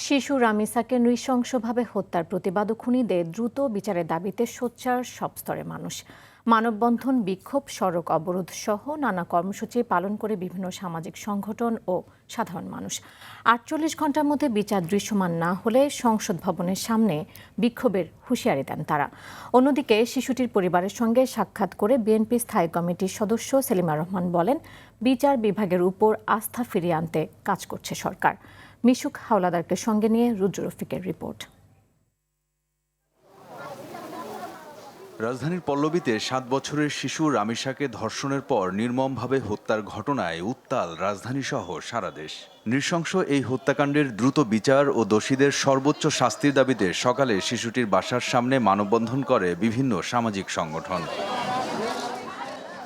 শিশু রামিসাকে নৃশংসভাবে হত্যার প্রতিবাদ ও খুনিদের দ্রুত বিচারের দাবিতে সোচ্চার সব স্তরের মানুষ। মানববন্ধন, বিক্ষোভ, সড়ক অবরোধ সহ নানা কর্মসূচি পালন করে বিভিন্ন সামাজিক সংগঠন ও সাধারণ মানুষ। ৪৮ ঘণ্টার মধ্যে বিচার দৃশ্যমান না হলে সংসদ ভবনের সামনে বিক্ষোভের হুঁশিয়ারি দেন তারা। অন্যদিকে শিশুটির পরিবারের সঙ্গে সাক্ষাৎ করে বিএনপি স্থায়ী কমিটির সদস্য সেলিমা রহমান বলেন, বিচার বিভাগের উপর আস্থা ফিরিয়ে আনতে কাজ করছে সরকার। মিশুক হাওলাদারকে সঙ্গে নিয়ে রুদ্র রফিকের রিপোর্ট। রাজধানীর পল্লবীতে ৭ বছরের শিশু রামিসাকে ধর্ষণের পর নির্মমভাবে হত্যার ঘটনায় উত্তাল রাজধানী সহ সারা দেশ। নৃশংস এই হত্যাকাণ্ডের দ্রুত বিচার ও দোষীদের সর্বোচ্চ শাস্তির দাবিতে সকালে শিশুটির বাসার সামনে মানববন্ধন করে বিভিন্ন সামাজিক সংগঠন।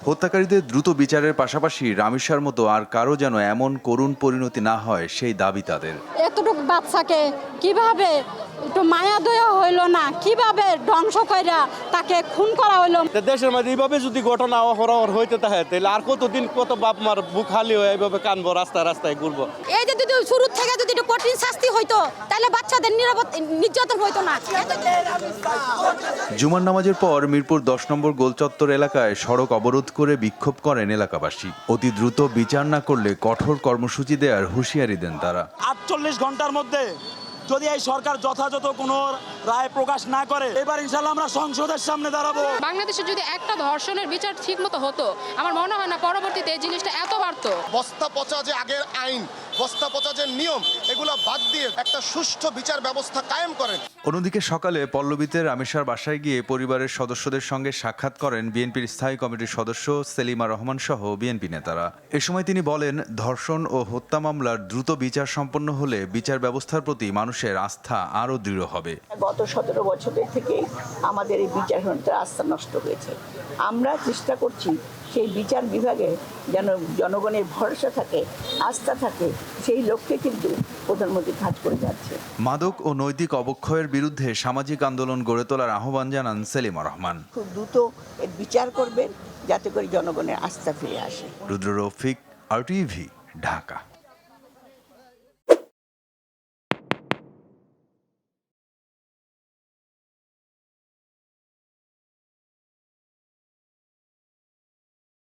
হত্যাকারীদের দ্রুত বিচারের পাশাপাশি রামিসার মতো আর কারো যেন এমন করুণ পরিণতি না হয় সেই দাবি তাদের। এতটুকু বাচ্চাকে কিভাবে একটু মায়া দয়া হইল না, কিভাবে ধ্বংস কইরা তাকে খুন করা হইলো। দেশের মধ্যে এইভাবে যদি ঘটনা অহরহ হইতে থাকে তাহলে আর কতদিন কত বাপ মার বুক খালি হয়ে এইভাবে কানবো, রাস্তায় রাস্তায় ঘুরবো। এই যে যদি শুরু থেকে যদি একটু কঠিন শাস্তি হইতো তাহলে বাচ্চাদের নির্যাতন হইতো না। জুমার নামাজের পর মিরপুর ১০ নম্বর গোলচত্বর এলাকায় সড়ক অবরোধ করে বিক্ষোভ করেন এলাকাবাসী। অতি দ্রুত বিচার না করলে কঠোর কর্মসূচি দেওয়ার হুঁশিয়ারি দেন তারা। ৪৮ ঘন্টার মধ্যে যদি এই সরকার যথাযথ কোনো রায় প্রকাশ না করে, এবার ইনশাল্লাহ আমরা সংসদের সামনে দাঁড়াবো। বাংলাদেশে যদি একটা ধর্ষণের বিচার ঠিক মতো হতো, আমার মনে হয় না পরবর্তীতে এই জিনিসটা এত বাড়তো। বস্তা পচা যে আগের আইন, বস্তা পচা যে নিয়ম, এগুলো বাদ দিয়ে একটা সুষ্ঠু বিচার ব্যবস্থা কায়েম করেন। অন্যদিকে সকালে পল্লবীতে রামিসার বাসায় গিয়ে পরিবারের সদস্যদের সঙ্গে সাক্ষাৎ করেন বিএনপির স্থায়ী কমিটির সদস্য সেলিমা রহমান সহ বিএনপি নেতারা। এ সময় তিনি বলেন, ধর্ষণ ও হত্যা মামলার দ্রুত বিচার সম্পন্ন হলে বিচার ব্যবস্থার প্রতি মানুষের আস্থা আরও দৃঢ় হবে। গত 17 বছরের থেকে আমাদের এই বিচারহীনতার আস্থা নষ্ট হয়েছে। আমরা চেষ্টা করছি সেই বিচার বিভাগে যেন জনগণের ভরসা থাকে, আস্থা থাকে, সেই লক্ষ্যে কিন্তু প্রধানমন্ত্রী কাজ করে যাচ্ছে। মাদক ও নৈতিক অবক্ষয়ের বিরুদ্ধে সামাজিক আন্দোলন গড়ে তোলার আহ্বান জানান সেলিমা রহমান। খুব দ্রুত এর বিচার করবেন যাতে করে জনগণের আস্থা ফিরে আসে। রুদ্র রফিক, RTV, ঢাকা।